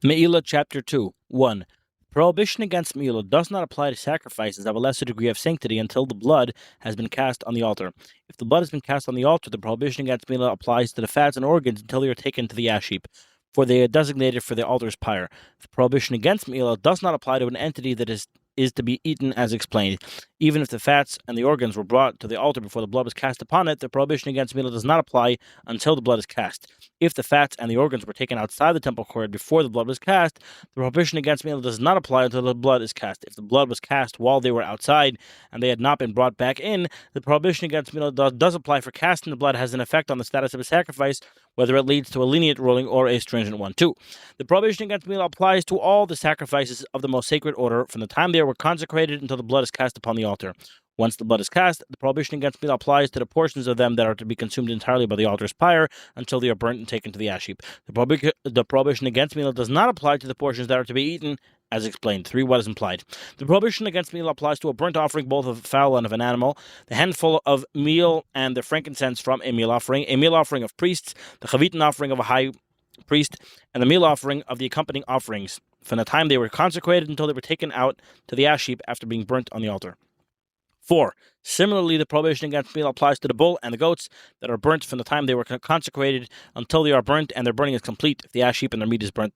מעילה chapter 2. 1. Prohibition against Mila does not apply to sacrifices of a lesser degree of sanctity until the blood has been cast on the altar. If the blood has been cast on the altar, the prohibition against Mila applies to the fats and organs until they are taken to the ash heap, for they are designated for the altar's pyre. The prohibition against Mila does not apply to an entity that is to be eaten as explained. Even if the fats and the organs were brought to the altar before the blood was cast upon it, the prohibition against Mila does not apply until the blood is cast. If the fats and the organs were taken outside the temple court before the blood was cast, the prohibition against Mila does not apply until the blood is cast. If the blood was cast while they were outside and they had not been brought back in, the prohibition against Mila does apply, for casting the blood has an effect on the status of a sacrifice, whether it leads to a lenient ruling or a stringent one. 2. The prohibition against Mila applies to all the sacrifices of the most sacred order from the time they were consecrated until the blood is cast upon the altar. Once the blood is cast, the prohibition against Mila applies to the portions of them that are to be consumed entirely by the altar's pyre until they are burnt and taken to the ash heap. The prohibition against Mila does not apply to the portions that are to be eaten, as explained. 3. What is implied? The prohibition against Mila applies to a burnt offering, both of fowl and of an animal, the handful of meal and the frankincense from a meal offering of priests, the chavitin offering of a high priest, and the meal offering of the accompanying offerings, from the time they were consecrated until they were taken out to the ash heap after being burnt on the altar. 4. Similarly, the prohibition against Mila applies to the bull and the goats that are burnt from the time they were consecrated until they are burnt and their burning is complete, if the ash heap and their meat is burnt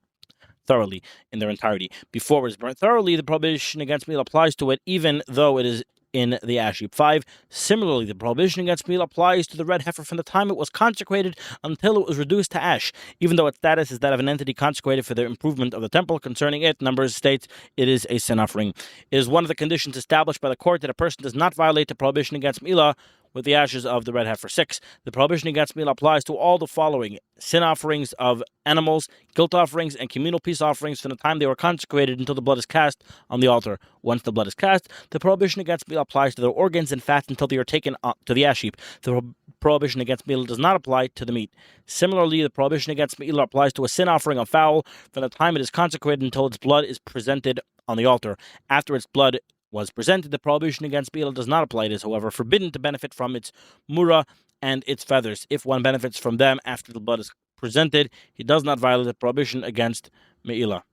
thoroughly in their entirety. Before it is burnt thoroughly, the prohibition against Mila applies to it, even though it is in the ash heap. 5. Similarly, the prohibition against Mila applies to the red heifer from the time it was consecrated until it was reduced to ash, even though its status is that of an entity consecrated for the improvement of the temple. Concerning it, Numbers states it is a sin offering. It is one of the conditions established by the court that a person does not violate the prohibition against Mila with the ashes of the red heifer. 6. The prohibition against Mila applies to all the following: sin offerings of animals, guilt offerings, and communal peace offerings from the time they were consecrated until the blood is cast on the altar. Once the blood is cast, the prohibition against Mila applies to the organs and fats until they are taken to the ash heap. The prohibition against Mila does not apply to the meat. Similarly, the prohibition against Mila applies to a sin offering of fowl from the time it is consecrated until its blood is presented on the altar. After its blood was presented, the prohibition against Mila does not apply. It is, however, forbidden to benefit from its mura and its feathers. If one benefits from them after the blood is presented, he does not violate the prohibition against Me'ila.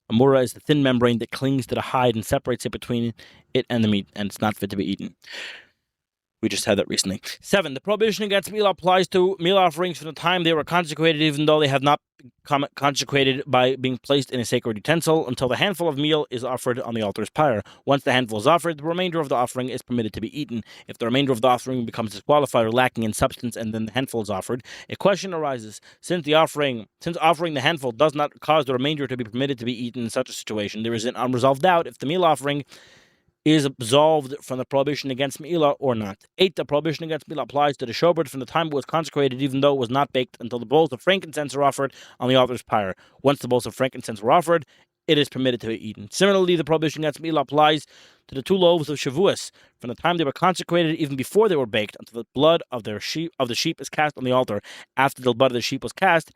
A mura is the thin membrane that clings to the hide and separates it between it and the meat, and it's not fit to be eaten. We just had that recently. 7. The prohibition against meal applies to meal offerings from the time they were consecrated, even though they have not become consecrated by being placed in a sacred utensil, until the handful of meal is offered on the altar's pyre. Once the handful is offered, the remainder of the offering is permitted to be eaten. If the remainder of the offering becomes disqualified or lacking in substance, and then the handful is offered, a question arises: since offering the handful does not cause the remainder to be permitted to be eaten in such a situation, there is an unresolved doubt if the meal offering is absolved from the prohibition against Me'ila or not. 8. The prohibition against Me'ila applies to the showbread from the time it was consecrated, even though it was not baked, until the bowls of frankincense are offered on the altar's pyre. Once the bowls of frankincense were offered, it is permitted to be eaten. Similarly, the prohibition against Me'ila applies to the 2 loaves of Shavuos from the time they were consecrated, even before they were baked, until the blood of the sheep is cast on the altar. After the blood of the sheep was cast,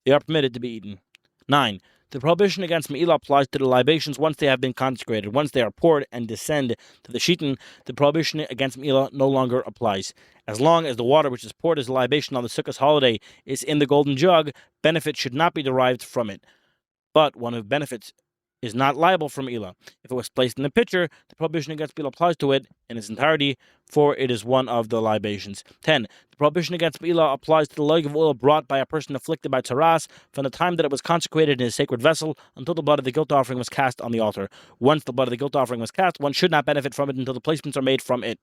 they are permitted to be eaten. 9. The prohibition against Me'ila applies to the libations once they have been consecrated. Once they are poured and descend to the Shitan, the prohibition against Me'ila no longer applies. As long as the water which is poured as a libation on the Sukkot holiday is in the golden jug, benefit should not be derived from it. But one who benefits is not liable for Me'ila. If it was placed in the pitcher, the prohibition against Me'ila applies to it in its entirety, for it is one of the libations. 10. The prohibition against Me'ila applies to the leg of oil brought by a person afflicted by tzaras from the time that it was consecrated in a sacred vessel until the blood of the guilt offering was cast on the altar. Once the blood of the guilt offering was cast, one should not benefit from it until the placements are made from it.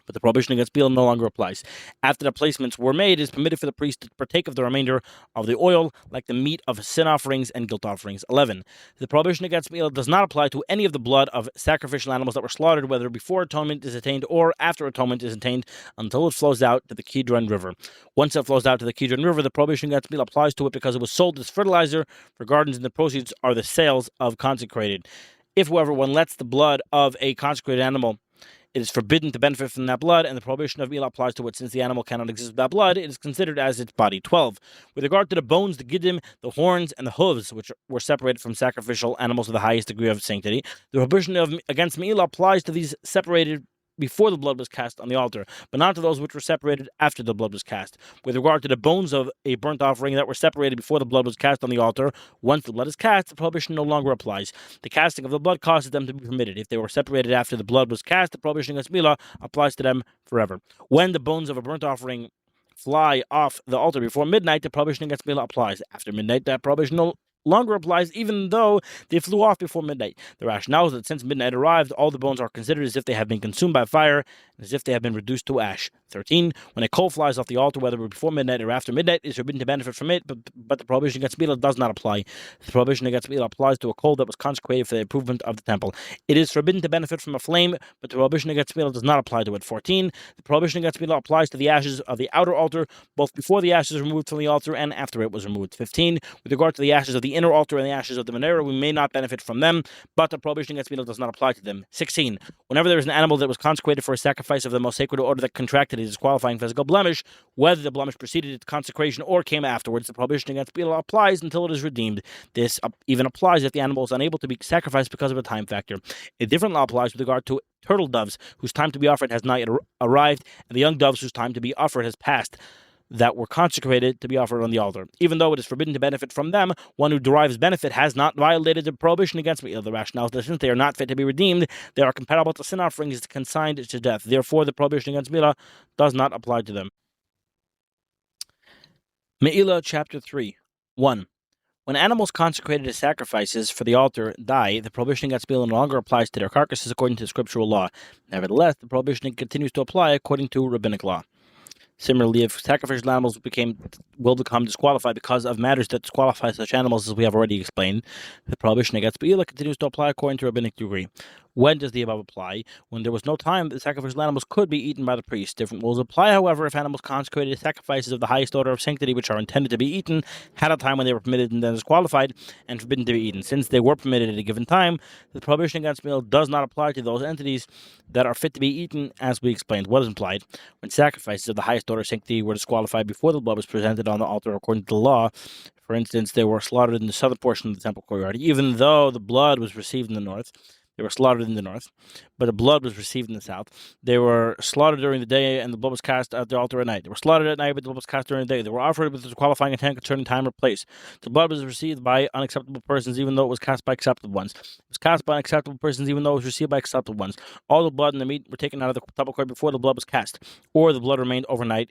But the prohibition against Me'ila no longer applies. After the placements were made, it is permitted for the priest to partake of the remainder of the oil, like the meat of sin offerings and guilt offerings. 11. The prohibition against Me'ila does not apply to any of the blood of sacrificial animals that were slaughtered, whether before atonement is attained or after atonement is attained, until it flows out to the Kidron River. Once it flows out to the Kidron River, the prohibition against Me'ila applies to it because it was sold as fertilizer for gardens, and the proceeds are the sales of consecrated. If, however, one lets the blood of a consecrated animal, it is forbidden to benefit from that blood, and the prohibition of Me'ila applies to it. Since the animal cannot exist without blood, it is considered as its body. 12. With regard to the bones, the giddim, the horns, and the hooves, which were separated from sacrificial animals of the highest degree of sanctity, the prohibition against Me'ila applies to these separated before the blood was cast on the altar, but not to those which were separated after the blood was cast. With regard to the bones of a burnt offering that were separated before the blood was cast on the altar, once the blood is cast, the prohibition no longer applies. The casting of the blood causes them to be permitted. If they were separated after the blood was cast, the prohibition against Mila applies to them forever. When the bones of a burnt offering fly off the altar before midnight, the prohibition against Mila applies. After midnight, that prohibition no longer applies, even though they flew off before midnight. The rationale is that since midnight arrived, all the bones are considered as if they have been consumed by fire, as if they have been reduced to ash. 13. When a coal flies off the altar, whether before midnight or after midnight, it is forbidden to benefit from it, but the prohibition against Mila does not apply. The prohibition against Mila applies to a coal that was consecrated for the improvement of the temple. It is forbidden to benefit from a flame, but the prohibition against Mila does not apply to it. 14. The prohibition against Mila applies to the ashes of the outer altar, both before the ashes were removed from the altar and after it was removed. 15. With regard to the ashes of the inner altar and the ashes of the menorah, we may not benefit from them, but the prohibition against Mila does not apply to them. 16. Whenever there is an animal that was consecrated for a sacrifice of the most sacred order that contracted a disqualifying physical blemish, whether the blemish preceded its consecration or came afterwards, the prohibition against Mila applies until it is redeemed. This even applies if the animal is unable to be sacrificed because of a time factor. A different law applies with regard to turtle doves whose time to be offered has not yet arrived, and the young doves whose time to be offered has passed, that were consecrated to be offered on the altar. Even though it is forbidden to benefit from them, one who derives benefit has not violated the prohibition against Mila. The rationale is that since they are not fit to be redeemed, they are compatible to sin offerings consigned to death. Therefore, the prohibition against Mila does not apply to them. מעילה, chapter 3. 1. When animals consecrated as sacrifices for the altar die, the prohibition against Mila no longer applies to their carcasses according to scriptural law. Nevertheless, the prohibition continues to apply according to rabbinic law. Similarly, if sacrificial animals will become disqualified because of matters that disqualify such animals, as we have already explained, the prohibition against Ba'ila continues to apply according to rabbinic decree. When does the above apply? When there was no time that sacrificial animals could be eaten by the priest. Different rules apply, however, if animals consecrated as sacrifices of the highest order of sanctity, which are intended to be eaten, had a time when they were permitted and then disqualified and forbidden to be eaten. Since they were permitted at a given time, the prohibition against meal does not apply to those entities that are fit to be eaten, as we explained. What is implied? When sacrifices of the highest order of sanctity were disqualified before the blood was presented on the altar according to the law, for instance, they were slaughtered in the southern portion of the temple courtyard, even though the blood was received in the north. They were slaughtered in the north, but the blood was received in the south. They were slaughtered during the day, and the blood was cast at the altar at night. They were slaughtered at night, but the blood was cast during the day. They were offered with disqualifying intent concerning time or place. The blood was received by unacceptable persons, even though it was cast by acceptable ones. It was cast by unacceptable persons, even though it was received by acceptable ones. All the blood and the meat were taken out of the temple court before the blood was cast, or the blood remained overnight.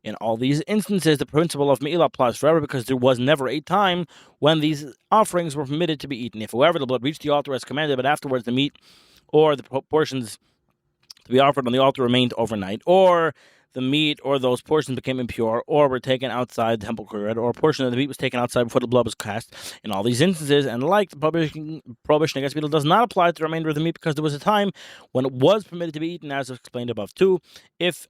In all these instances, the principle of Me'ilah applies forever because there was never a time when these offerings were permitted to be eaten. If, however, the blood reached the altar as commanded, but afterwards the meat or the portions to be offered on the altar remained overnight, or the meat or those portions became impure or were taken outside the temple courtyard, or a portion of the meat was taken outside before the blood was cast. In all these instances, and like the prohibition against meat does not apply to the remainder of the meat because there was a time when it was permitted to be eaten, as explained above. 2. If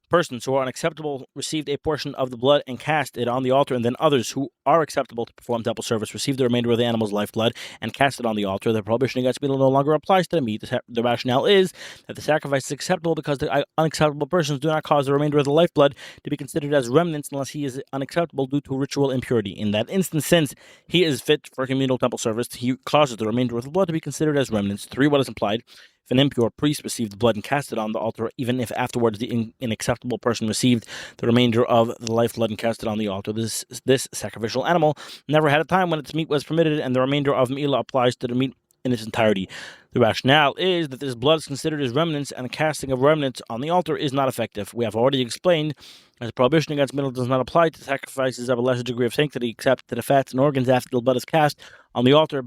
persons who are unacceptable received a portion of the blood and cast it on the altar, and then others who are acceptable to perform temple service received the remainder of the animal's lifeblood and cast it on the altar, the prohibition against meat no longer applies to the meat. The rationale is that the sacrifice is acceptable because the unacceptable persons do not cause the remainder of the lifeblood to be considered as remnants unless he is unacceptable due to ritual impurity. In that instance, since he is fit for communal temple service, he causes the remainder of the blood to be considered as remnants. 3. What is implied? If an impure priest received the blood and cast it on the altar, even if afterwards the inacceptable person received the remainder of the lifeblood and cast it on the altar, this sacrificial animal never had a time when its meat was permitted, and the remainder of Me'ilah applies to the meat in its entirety. The rationale is that this blood is considered as remnants, and the casting of remnants on the altar is not effective. We have already explained that the prohibition against Me'ilah does not apply to sacrifices of a lesser degree of sanctity, except to the fats and organs after the blood is cast on the altar,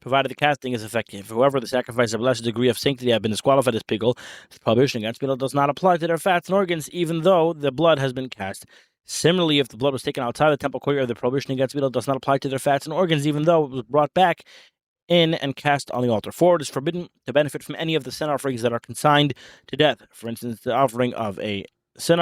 provided the casting is effective. However, the sacrifice of a lesser degree of sanctity have been disqualified as pigul. The prohibition against Me'ilah does not apply to their fats and organs, even though the blood has been cast. Similarly, if the blood was taken outside the temple courtyard, the prohibition against Me'ilah does not apply to their fats and organs, even though it was brought back in and cast on the altar. 4. It is forbidden to benefit from any of the sin offerings that are consigned to death. For instance, the offspring of a sin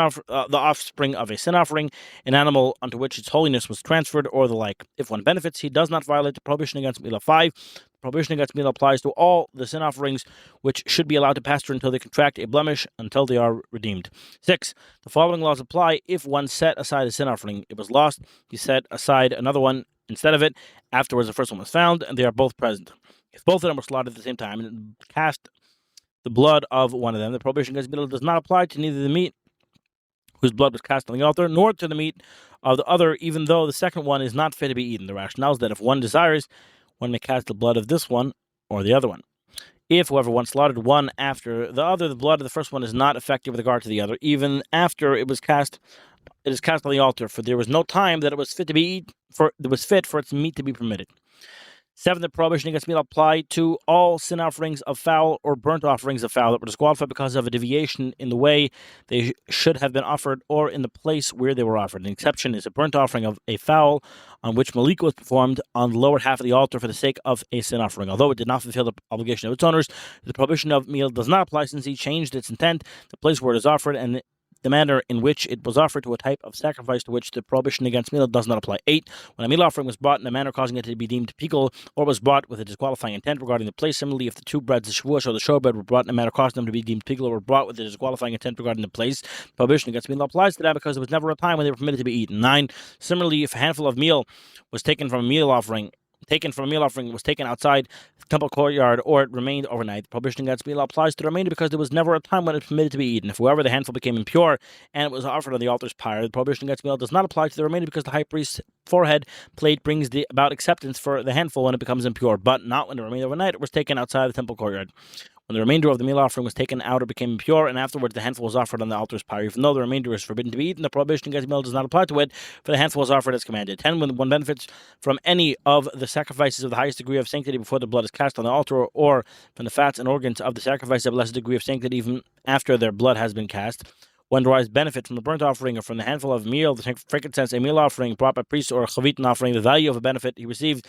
offering, an animal unto which its holiness was transferred, or the like. If one benefits, he does not violate the prohibition against Me'ilah. 5. The prohibition against Me'ilah applies to all the sin offerings which should be allowed to pasture until they contract a blemish, until they are redeemed. 6. The following laws apply if one set aside a sin offering. It was lost, he set aside another one instead of it. Afterwards, the first one was found, and they are both present. If both of them were slaughtered at the same time and cast the blood of one of them, the prohibition against meal does not apply to neither the meat whose blood was cast on the altar, nor to the meat of the other, even though the second one is not fit to be eaten. The rationale is that if one desires, one may cast the blood of this one or the other one. If, however, one slaughtered one after the other, the blood of the first one is not effective with regard to the other, even after it is cast on the altar, for there was no time that it was fit to be eaten, for its meat to be permitted. 7. The prohibition against meal applied to all sin offerings of fowl or burnt offerings of fowl that were disqualified because of a deviation in the way they should have been offered or in the place where they were offered. An exception is a burnt offering of a fowl on which malika was performed on the lower half of the altar for the sake of a sin offering. Although it did not fulfill the obligation of its owners, the prohibition of meal does not apply since he changed its intent, the place where it is offered, and the manner in which it was offered to a type of sacrifice to which the prohibition against meal does not apply. 8. When a meal offering was brought in a manner causing it to be deemed pickle, or was brought with a disqualifying intent regarding the place, similarly, if the two breads, the shavuos or the showbread, were brought in a manner causing them to be deemed pickle, or were brought with a disqualifying intent regarding the place, the prohibition against meal applies to that because there was never a time when they were permitted to be eaten. 9. Similarly, if a handful of meal was taken from a meal offering was taken outside the temple courtyard, or it remained overnight, the prohibition against meal applies to the remainder because there was never a time when it was permitted to be eaten. If, however, the handful became impure and it was offered on the altar's pyre, the prohibition against meal does not apply to the remainder because the high priest's forehead plate brings about acceptance for the handful when it becomes impure, but not when the remainder overnight was taken outside the temple courtyard. When the remainder of the meal offering was taken out or became impure, and afterwards the handful was offered on the altar's pyre, even though the remainder is forbidden to be eaten, the prohibition against meal does not apply to it, for the handful was offered as commanded. 10. When one benefits from any of the sacrifices of the highest degree of sanctity before the blood is cast on the altar, or from the fats and organs of the sacrifice of a lesser degree of sanctity even after their blood has been cast, one derives benefit from the burnt offering or from the handful of meal, the frankincense, a meal offering brought by priests, or a chavitin offering, the value of a benefit he received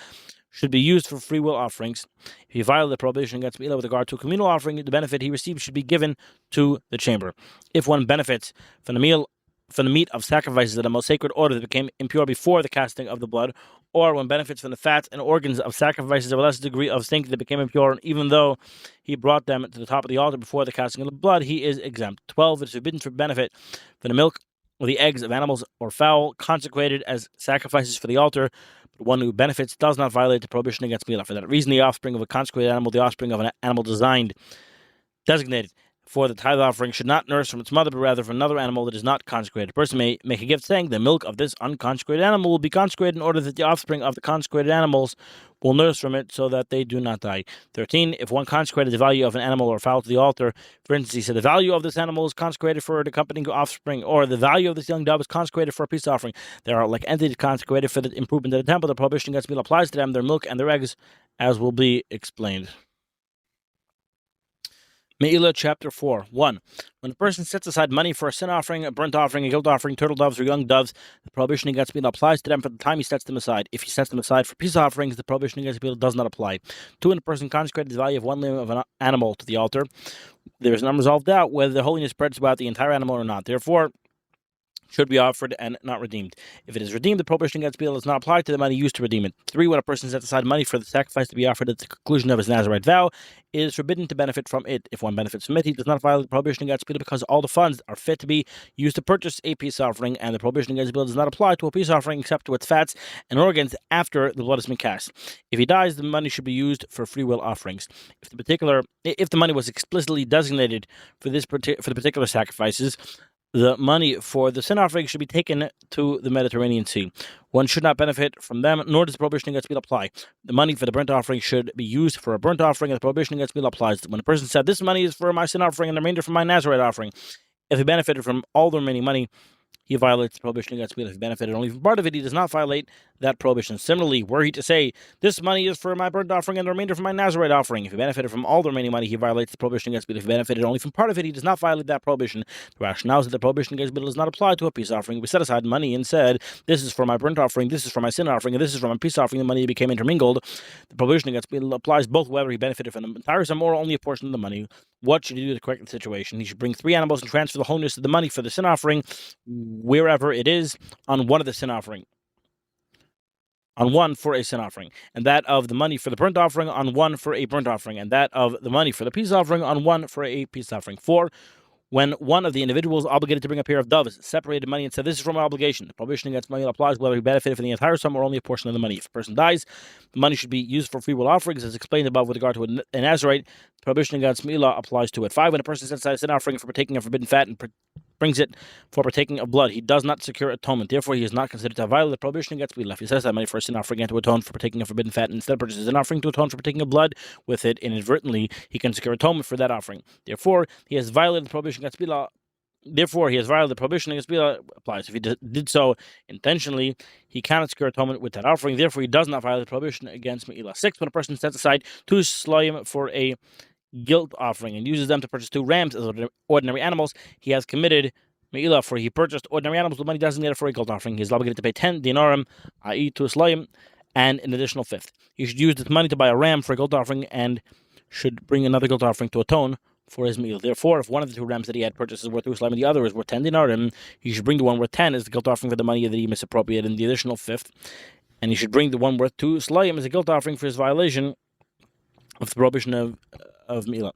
should be used for free will offerings. If he violated the prohibition against Mila with regard to a communal offering, the benefit he received should be given to the chamber. If one benefits from the meat of sacrifices of the most sacred order that became impure before the casting of the blood, or one benefits from the fats and organs of sacrifices of a lesser degree of sanctity that became impure, even though he brought them to the top of the altar before the casting of the blood, he is exempt. 12. It is forbidden to benefit from the milk or the eggs of animals or fowl consecrated as sacrifices for the altar, but one who benefits does not violate the prohibition against Mila. For that reason, the offspring of a consecrated animal, the offspring of an animal designated for the tithe offering, should not nurse from its mother, but rather from another animal that is not consecrated. A person may make a gift saying, the milk of this unconsecrated animal will be consecrated, in order that the offspring of the consecrated animals will nurse from it so that they do not die. 13. If one consecrated the value of an animal or fowl to the altar, for instance, he said, the value of this animal is consecrated for the accompanying offspring, or the value of this young dove is consecrated for a peace offering. They are like entities consecrated for the improvement of the temple. The prohibition against meal applies to them, their milk and their eggs, as will be explained. מעילה, chapter 4. 1. When a person sets aside money for a sin offering, a burnt offering, a guilt offering, turtle doves, or young doves, the prohibition against meal applies to them for the time he sets them aside. If he sets them aside for peace offerings, the prohibition against meal does not apply. 2. When a person consecrated the value of one limb of an animal to the altar, there is an unresolved doubt whether the holiness spreads about the entire animal or not. Therefore, should be offered and not redeemed. If it is redeemed, the prohibition against meal does not apply to the money used to redeem it. 3. When a person sets aside money for the sacrifice to be offered at the conclusion of his Nazirite vow, it is forbidden to benefit from it. If one benefits from it, he does not violate the prohibition against meal because all the funds are fit to be used to purchase a peace offering, and the prohibition against meal does not apply to a peace offering except to its fats and organs after the blood has been cast. If he dies, the money should be used for free will offerings. If the money was explicitly designated for the particular sacrifices, the money for the sin offering should be taken to the Mediterranean Sea. One should not benefit from them, nor does the prohibition against meal apply. The money for the burnt offering should be used for a burnt offering, and the prohibition against meal applies. When a person said, this money is for my sin offering and the remainder for my Nazarite offering, if he benefited from all the remaining money, he violates the prohibition against meal. If he benefited only from part of it, he does not violate that prohibition. Similarly, were he to say, this money is for my burnt offering and the remainder for my Nazarite offering, if he benefited from all the remaining money, he violates the prohibition against meal. If he benefited only from part of it, he does not violate that prohibition. The rationale is that the prohibition against meal does not apply to a peace offering. We set aside money and said, this is for my burnt offering, this is for my sin offering, and this is for my peace offering. The money became intermingled. The prohibition against meal applies both whether he benefited from the entire sum or only a portion of the money. What should he do to correct the situation? He should bring 3 animals and transfer the wholeness of the money for the sin offering wherever it is on one of the sin offering. On one for a sin offering, and that of the money for the burnt offering on one for a burnt offering, and that of the money for the peace offering on one for a peace offering. 4. When one of the individuals obligated to bring a pair of doves separated money and said, "This is from my obligation," the prohibition against money applies whether he benefited from the entire sum or only a portion of the money. If a person dies, the money should be used for free will offerings, as explained above with regard to an Nazarite. The prohibition against מעילה applies to it. 5. When a person sets aside a sin offering for partaking of forbidden fat and brings it for partaking of blood, he does not secure atonement. Therefore, he is not considered to have violated the prohibition against מעילה. If he sets aside money for a sin offering and to atone for partaking of forbidden fat, and instead purchases an offering to atone for partaking of blood with it inadvertently, he can secure atonement for that offering. Therefore, he has violated the prohibition against מעילה. Therefore, he has violated the prohibition against מעילה applies. If he did so intentionally, he cannot secure atonement with that offering. Therefore, he does not violate the prohibition against מעילה. 6. When a person sets aside 2 slayim for a guilt offering and uses them to purchase 2 rams as ordinary animals, he has committed מעילה, for he purchased ordinary animals with money designated for a guilt offering. He is obligated to pay 10 dinarim, i.e. 2 slayim, and an additional 5th. He should use this money to buy a ram for a guilt offering and should bring another guilt offering to atone for his מעילה. Therefore, if one of the 2 rams that he had purchased is worth 2 slayim and the other is worth 10 dinarim, he should bring the one worth 10 as the guilt offering for the money that he misappropriated and the additional 5th. And he should bring the one worth 2 slayim as a guilt offering for his violation of the prohibition of מעילה.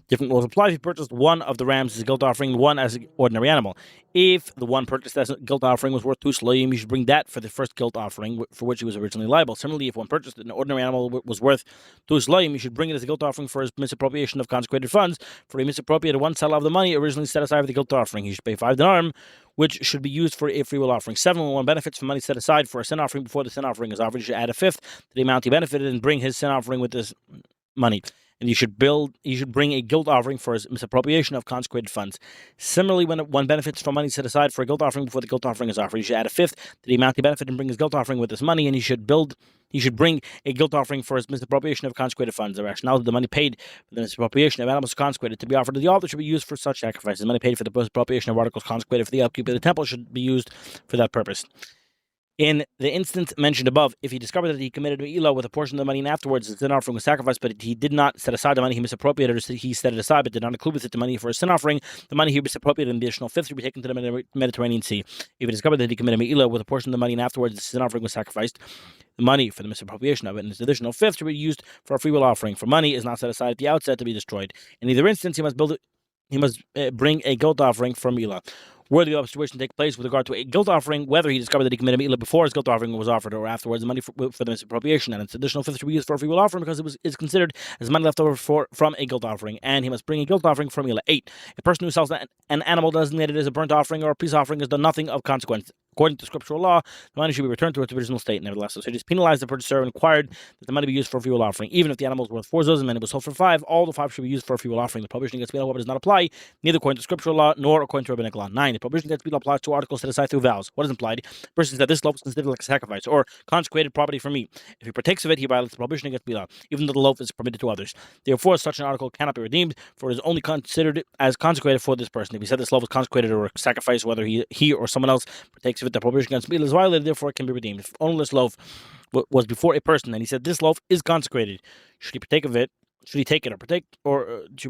Different rules apply if he purchased one of the rams as a guilt offering, one as an ordinary animal. If the one purchased as a guilt offering was worth 2 slayim, he should bring that for the first guilt offering for which he was originally liable. Similarly, if one purchased an ordinary animal was worth 2 slayim, he should bring it as a guilt offering for his misappropriation of consecrated funds. For he misappropriated 1/7 of the money originally set aside for the guilt offering, he should pay 5 dinarim, which should be used for a free will offering. 7. When one benefits from money set aside for a sin offering before the sin offering is offered, he should add a 5th to the amount he benefited and bring his sin offering with this money. And he should bring a guilt offering for his misappropriation of consecrated funds. Similarly, when one benefits from money set aside for a guilt offering before the guilt offering is offered, he should add a 5th to the amount he benefited and bring his guilt offering with this money, and he should bring a guilt offering for his misappropriation of consecrated funds. The rationale that the money paid for the misappropriation of animals consecrated to be offered to the altar should be used for such sacrifices. The money paid for the misappropriation of articles consecrated for the upkeep of the temple should be used for that purpose. In the instance mentioned above, if he discovered that he committed מעילה with a portion of the money and afterwards the sin offering was sacrificed, but he did not set aside the money he misappropriated, or he set it aside but did not include with it the money for his sin offering, the money he misappropriated in the additional 5th should be taken to the Mediterranean Sea. If he discovered that he committed מעילה with a portion of the money and afterwards the sin offering was sacrificed, the money for the misappropriation of it and its additional 5th should be used for a free will offering. For money is not set aside at the outset to be destroyed. In either instance, he must bring a guilt offering for מעילה. Were the situation take place with regard to a guilt offering, whether he discovered that he committed מעילה before his guilt offering was offered or afterwards, the money for the misappropriation and its additional 5th should be used for a free will offering because it is considered as money left over from a guilt offering, and he must bring a guilt offering for מעילה. 8. A person who sells an animal designated as a burnt offering or a peace offering has done nothing of consequence. According to scriptural law, the money should be returned to its original state. Nevertheless, so he just penalized the purchaser and required that the money be used for a free will offering. Even if the animal was worth 4 zuzim and it was sold for 5, all the 5 should be used for a free will offering. The prohibition against מעילה does not apply, neither according to scriptural law nor according to rabbinic law. 9. The prohibition against מעילה applies to articles set aside through vows. What is implied? The person said this loaf is considered like a sacrifice or consecrated property for me. If he partakes of it, he violates the prohibition against מעילה, even though the loaf is permitted to others. Therefore, such an article cannot be redeemed, for it is only considered as consecrated for this person. If he said this loaf is consecrated or a sacrifice, whether he or someone else partakes of it, the prohibition against מעילה is violated, therefore it can be redeemed. If only this loaf was before a person and he said this loaf is consecrated, should he partake of it? Should he take it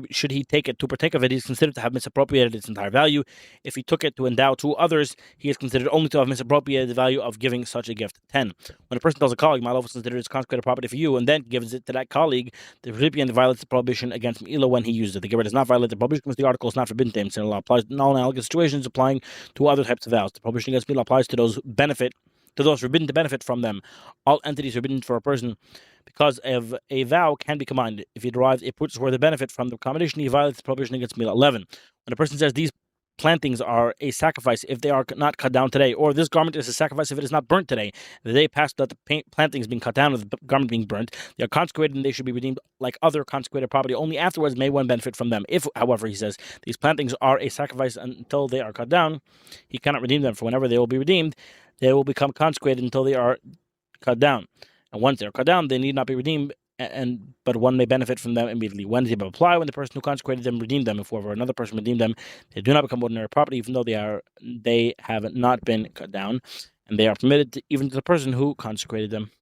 should he take it to partake of it? He is considered to have misappropriated its entire value. If he took it to endow to others, he is considered only to have misappropriated the value of giving such a gift. 10. When a person tells a colleague, my loaf is considered as consecrated property for you, and then gives it to that colleague, the recipient violates the prohibition against מעילה when he uses it. The giver does not violate the prohibition because the article is not forbidden to him. Sin law applies in all analogous situations, applying to other types of vows. The prohibition against מעילה applies to those forbidden to benefit from them. All entities forbidden for a person because of a vow can be combined. If he derives a purchase worth of benefit from the combination, he violates the prohibition against מעילה. 11. When a person says these plantings are a sacrifice if they are not cut down today, or this garment is a sacrifice if it is not burnt today, the day passed that the plantings being cut down or the garment being burnt, they are consecrated and they should be redeemed like other consecrated property. Only afterwards may one benefit from them. If, however, he says these plantings are a sacrifice until they are cut down, he cannot redeem them, for whenever they will be redeemed, they will become consecrated until they are cut down. And once they are cut down, they need not be redeemed, but one may benefit from them immediately. When they apply, when the person who consecrated them redeemed them. If however another person redeemed them, they do not become ordinary property, even though they have not been cut down, and they are permitted even to the person who consecrated them.